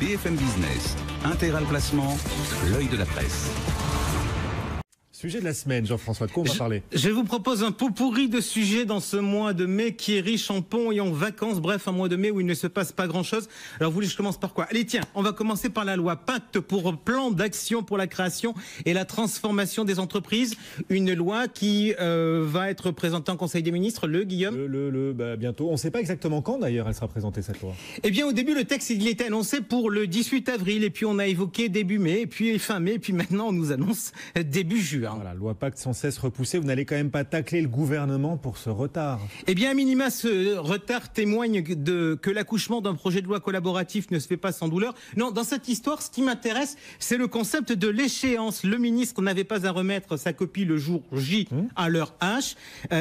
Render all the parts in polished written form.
BFM Business, Intégral Placement, l'œil de la presse. Sujet de la semaine, Jean-François, de quoi on va parler? Je vous propose un pot pourri de sujets dans ce mois de mai qui est riche en ponts et en vacances. Bref, un mois de mai où il ne se passe pas grand-chose. Alors, vous voulez que je commence par quoi? Allez, tiens, on va commencer par la loi Pacte pour plan d'action pour la création et la transformation des entreprises. Une loi qui va être présentée en Conseil des ministres, Guillaume Bientôt. On ne sait pas exactement quand, d'ailleurs, elle sera présentée, cette loi. Eh bien, au début, le texte, il était annoncé pour le 18 avril. Et puis, on a évoqué début mai, et puis fin mai. Et puis maintenant, on nous annonce début juin. Voilà, loi Pacte sans cesse repoussée. Vous n'allez quand même pas tacler le gouvernement pour ce retard. Eh bien, à minima, ce retard témoigne que l'accouchement d'un projet de loi collaboratif ne se fait pas sans douleur. Non, dans cette histoire, ce qui m'intéresse, c'est le concept de l'échéance. Le ministre n'avait pas à remettre sa copie le jour J à l'heure H.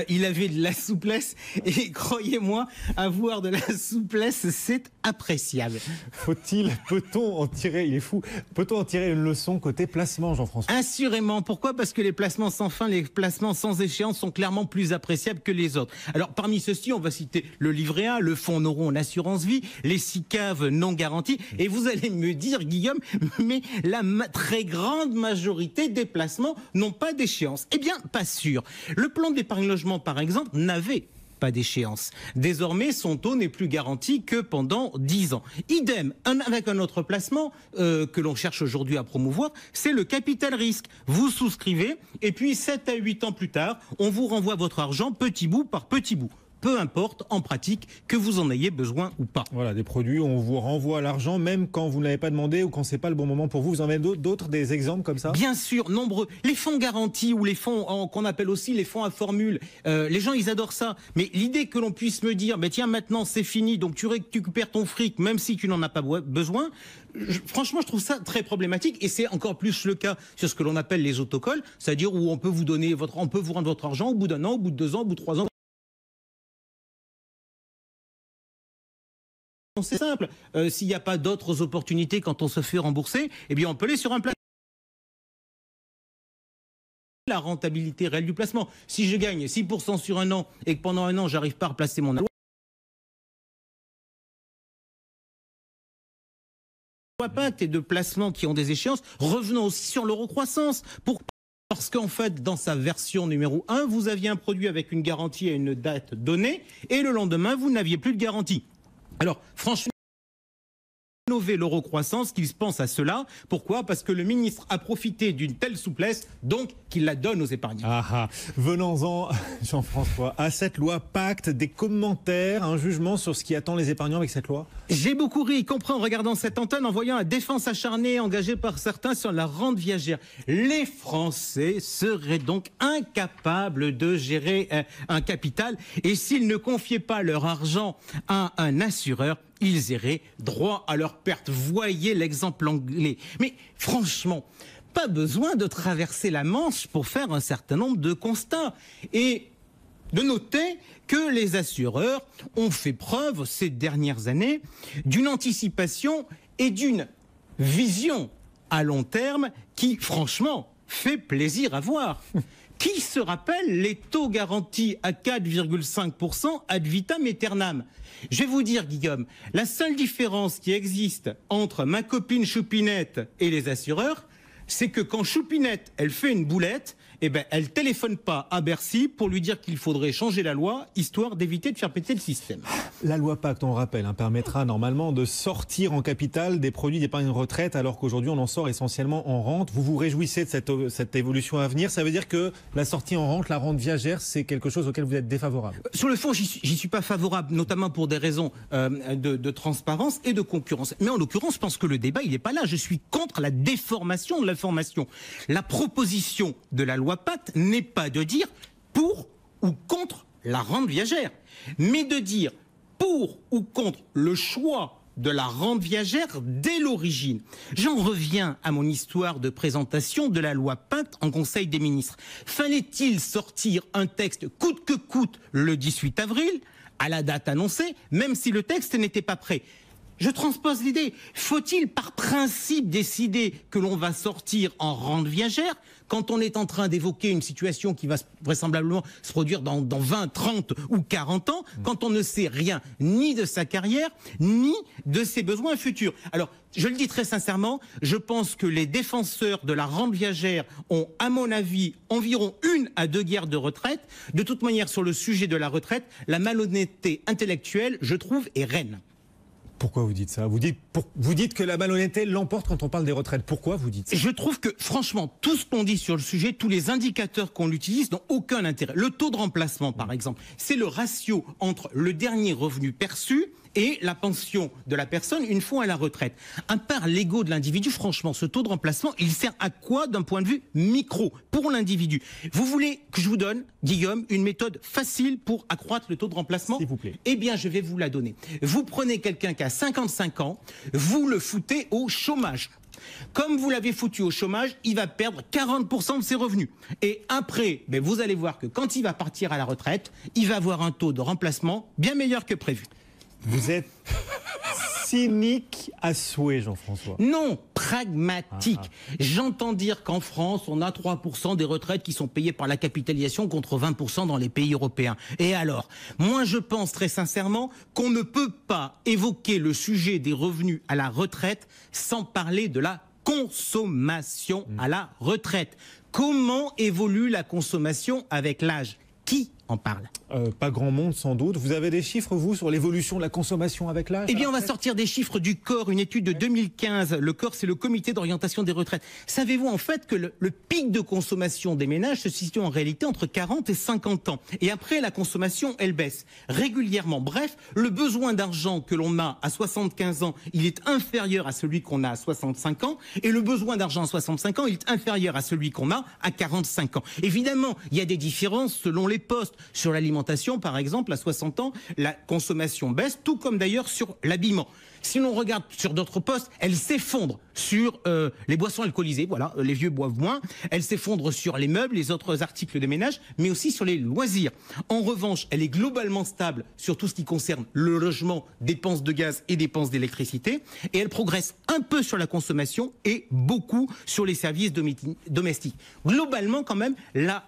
Il avait de la souplesse. Et croyez-moi, avoir de la souplesse, c'est appréciable. Peut-on en tirer, il est fou, peut-on en tirer une leçon côté placement, Jean-François? Assurément. Pourquoi? Parce que les placements sans fin, les placements sans échéance sont clairement plus appréciables que les autres. Alors, parmi ceux-ci, on va citer le livret A, le fonds Neuron en assurance vie, les SICAV non garantis. Et vous allez me dire, Guillaume, mais la très grande majorité des placements n'ont pas d'échéance. Eh bien, pas sûr. Le plan d'épargne logement, par exemple, n'avait pas d'échéance. Désormais, son taux n'est plus garanti que pendant 10 ans. Idem, avec un autre placement que l'on cherche aujourd'hui à promouvoir, c'est le capital risque. Vous souscrivez et puis 7 à 8 ans plus tard, on vous renvoie votre argent petit bout par petit bout. Peu importe, en pratique, que vous en ayez besoin ou pas. Voilà, des produits où on vous renvoie l'argent, même quand vous ne l'avez pas demandé ou quand c'est pas le bon moment pour vous. Vous en avez d'autres, des exemples comme ça? Bien sûr, nombreux. Les fonds garantis ou les fonds qu'on appelle aussi les fonds à formule, les gens, ils adorent ça. Mais l'idée que l'on puisse me dire, tiens, maintenant c'est fini, donc tu récupères ton fric, même si tu n'en as pas besoin, franchement, je trouve ça très problématique. Et c'est encore plus le cas sur ce que l'on appelle les autocolles, c'est-à-dire où on peut vous rendre votre argent au bout d'un an, au bout de 2 ans, au bout de 3 ans. C'est simple, s'il n'y a pas d'autres opportunités quand on se fait rembourser, eh bien on peut aller sur un placement. La rentabilité réelle du placement. Si je gagne 6% sur un an et que pendant un an, j'arrive pas à replacer mon loi Pacte et de placements qui ont des échéances, revenons aussi sur l'eurocroissance. Parce qu'en fait, dans sa version numéro 1, vous aviez un produit avec une garantie à une date donnée et le lendemain, vous n'aviez plus de garantie. Alors, franchement, innover l'eurocroissance, qu'il se pense à cela. Pourquoi? Parce que le ministre a profité d'une telle souplesse, donc qu'il la donne aux épargnants. Venons-en, Jean-François, à cette loi Pacte, des commentaires, un jugement sur ce qui attend les épargnants avec cette loi? J'ai beaucoup ri, y compris en regardant cette antenne, en voyant la défense acharnée engagée par certains sur la rente viagère. Les Français seraient donc incapables de gérer un capital, et s'ils ne confiaient pas leur argent à un assureur, ils iraient droit à leur perte. Voyez l'exemple anglais. Mais franchement, pas besoin de traverser la Manche pour faire un certain nombre de constats. Et de noter que les assureurs ont fait preuve ces dernières années d'une anticipation et d'une vision à long terme qui, franchement, fait plaisir à voir. Qui se rappelle les taux garantis à 4,5% ad vitam aeternam? Je vais vous dire, Guillaume, la seule différence qui existe entre ma copine Choupinette et les assureurs, c'est que quand Choupinette, elle fait une boulette, elle téléphone pas à Bercy pour lui dire qu'il faudrait changer la loi, histoire d'éviter de faire péter le système. La loi Pacte, on rappelle, permettra normalement de sortir en capital des produits d'épargne retraite, alors qu'aujourd'hui on en sort essentiellement en rente. Vous vous réjouissez de cette évolution à venir? Ça veut dire que la sortie en rente, la rente viagère, c'est quelque chose auquel vous êtes défavorable? Sur le fond, j'y suis pas favorable, notamment pour des raisons de transparence et de concurrence. Mais en l'occurrence, je pense que le débat, il n'est pas là. Je suis contre la déformation de l'information. La proposition de la loi Pacte n'est pas de dire pour ou contre la rente viagère, mais de dire pour ou contre le choix de la rente viagère dès l'origine. J'en reviens à mon histoire de présentation de la loi Pacte en Conseil des ministres. Fallait-il sortir un texte coûte que coûte le 18 avril, à la date annoncée, même si le texte n'était pas prêt? Je transpose l'idée. Faut-il par principe décider que l'on va sortir en rente viagère quand on est en train d'évoquer une situation qui va vraisemblablement se produire dans 20, 30 ou 40 ans, quand on ne sait rien ni de sa carrière, ni de ses besoins futurs? Alors, je le dis très sincèrement, je pense que les défenseurs de la rente viagère ont, à mon avis, environ 1 à 2 guerres de retraite. De toute manière, sur le sujet de la retraite, la malhonnêteté intellectuelle, je trouve, est reine. Pourquoi vous dites ça? Vous dites que la malhonnêteté l'emporte quand on parle des retraites. Pourquoi vous dites ça? Je trouve que, franchement, tout ce qu'on dit sur le sujet, tous les indicateurs qu'on utilise n'ont aucun intérêt. Le taux de remplacement, par exemple, c'est le ratio entre le dernier revenu perçu et la pension de la personne une fois à la retraite. À part l'ego de l'individu, franchement, ce taux de remplacement, il sert à quoi d'un point de vue micro pour l'individu? Vous voulez que je vous donne, Guillaume, une méthode facile pour accroître le taux de remplacement? S'il vous plaît. Eh bien, je vais vous la donner. Vous prenez quelqu'un qui a 55 ans, vous le foutez au chômage. Comme vous l'avez foutu au chômage, il va perdre 40% de ses revenus. Et après, vous allez voir que quand il va partir à la retraite, il va avoir un taux de remplacement bien meilleur que prévu. Vous êtes cynique à souhait, Jean-François. Non, pragmatique. J'entends dire qu'en France, on a 3% des retraites qui sont payées par la capitalisation contre 20% dans les pays européens. Et alors, moi je pense très sincèrement qu'on ne peut pas évoquer le sujet des revenus à la retraite sans parler de la consommation à la retraite. Comment évolue la consommation avec l'âge? Qui en parle? Pas grand monde sans doute. Vous avez des chiffres, vous, sur l'évolution de la consommation avec l'âge? Eh bien, on va sortir des chiffres du COR, une étude de 2015. Le COR, c'est le comité d'orientation des retraites. Savez-vous en fait que le pic de consommation des ménages se situe en réalité entre 40 et 50 ans. Et après, la consommation, elle baisse régulièrement. Bref, le besoin d'argent que l'on a à 75 ans, il est inférieur à celui qu'on a à 65 ans. Et le besoin d'argent à 65 ans, il est inférieur à celui qu'on a à 45 ans. Évidemment, il y a des différences selon les postes. Sur l'alimentation, par exemple, à 60 ans, la consommation baisse, tout comme d'ailleurs sur l'habillement. Si l'on regarde sur d'autres postes, elle s'effondre sur les boissons alcoolisées, voilà, les vieux boivent moins, elle s'effondre sur les meubles, les autres articles de ménage, mais aussi sur les loisirs. En revanche, elle est globalement stable sur tout ce qui concerne le logement, dépenses de gaz et dépenses d'électricité, et elle progresse un peu sur la consommation et beaucoup sur les services domestiques. Globalement, quand même, la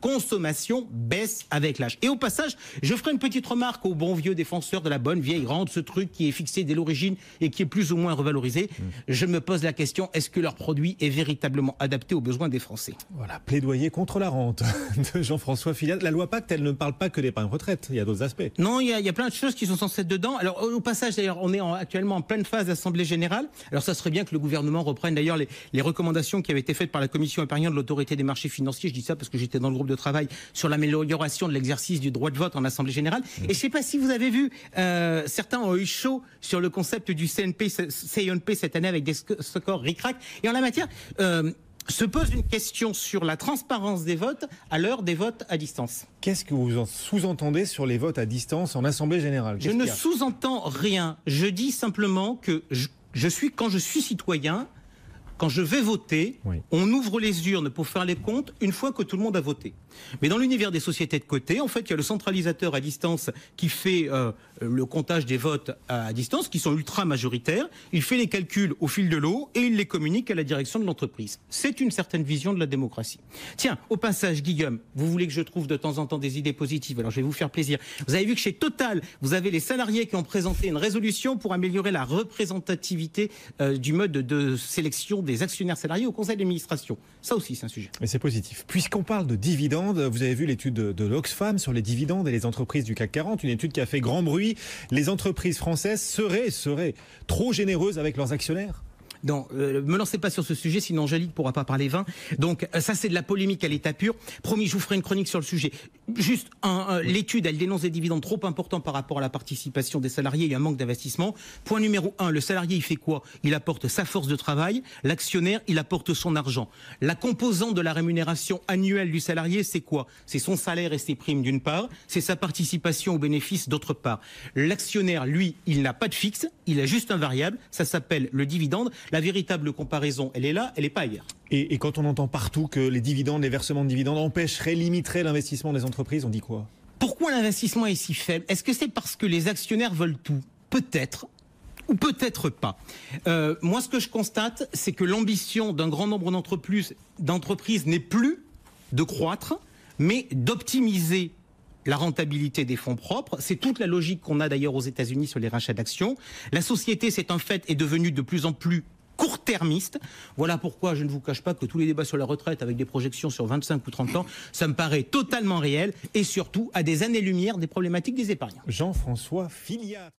consommation baisse avec l'âge. Et au passage, je ferai une petite remarque aux bons vieux défenseurs de la bonne vieille rente, ce truc qui est fixé dès l'origine et qui est plus ou moins revalorisé. Je me pose la question, est-ce que leur produit est véritablement adapté aux besoins des Français? Voilà, plaidoyer contre la rente de Jean-François Fillial. La loi Pacte, elle ne parle pas que d'épargne retraite, il y a d'autres aspects. Non, il y a plein de choses qui sont censées être dedans. Alors au passage, d'ailleurs, on est actuellement en pleine phase d'Assemblée Générale. Alors ça serait bien que le gouvernement reprenne d'ailleurs les recommandations qui avaient été faites par la Commission épargnante de l'Autorité des marchés financiers. Je dis ça parce que j'étais dans le groupe de travail sur l'amélioration de l'exercice du droit de vote en Assemblée Générale. Et je ne sais pas si vous avez vu, certains ont eu chaud sur le concept du CNP cette année avec des scores ric-rac. Et en la matière, se pose une question sur la transparence des votes à l'heure des votes à distance. Qu'est-ce que vous sous-entendez sur les votes à distance en Assemblée Générale? Je ne sous-entends rien. Je dis simplement que quand je suis citoyen, quand je vais voter, on ouvre les urnes pour faire les comptes une fois que tout le monde a voté. Mais dans l'univers des sociétés de côté, en fait, il y a le centralisateur à distance qui fait le comptage des votes à distance, qui sont ultra majoritaires. Il fait les calculs au fil de l'eau et il les communique à la direction de l'entreprise. C'est une certaine vision de la démocratie. Tiens, au passage, Guillaume, vous voulez que je trouve de temps en temps des idées positives, alors je vais vous faire plaisir. Vous avez vu que chez Total, vous avez les salariés qui ont présenté une résolution pour améliorer la représentativité du mode de sélection des actionnaires salariés au conseil d'administration. Ça aussi, c'est un sujet. Mais c'est positif. Puisqu'on parle de dividendes, vous avez vu l'étude de l'Oxfam sur les dividendes et les entreprises du CAC 40, une étude qui a fait grand bruit. Les entreprises françaises seraient trop généreuses avec leurs actionnaires? Non, me lancez pas sur ce sujet, sinon Angélique ne pourra pas parler vin. Donc ça, c'est de la polémique à l'état pur. Promis, je vous ferai une chronique sur le sujet. Juste, l'étude, elle dénonce des dividendes trop importants par rapport à la participation des salariés. Il y a un manque d'investissement. Point numéro 1, le salarié, il fait quoi? Il apporte sa force de travail. L'actionnaire, il apporte son argent. La composante de la rémunération annuelle du salarié, c'est quoi? C'est son salaire et ses primes d'une part. C'est sa participation aux bénéfices d'autre part. L'actionnaire, lui, il n'a pas de fixe. Il a juste un variable. Ça s'appelle le dividende. La véritable comparaison, elle est là, elle n'est pas ailleurs. Et quand on entend partout que les dividendes, les versements de dividendes empêcheraient, limiteraient l'investissement des entreprises, on dit quoi? Pourquoi l'investissement est si faible? Est-ce que c'est parce que les actionnaires veulent tout? Peut-être. ou peut-être pas. Moi, ce que je constate, c'est que l'ambition d'un grand nombre d'entreprises n'est plus de croître, mais d'optimiser la rentabilité des fonds propres. C'est toute la logique qu'on a d'ailleurs aux États-Unis sur les rachats d'actions. La société, c'est un fait, est devenue de plus en plus court-termiste. Voilà pourquoi je ne vous cache pas que tous les débats sur la retraite avec des projections sur 25 ou 30 ans, ça me paraît totalement réel et surtout à des années-lumière des problématiques des épargnants. Jean-François Filiat.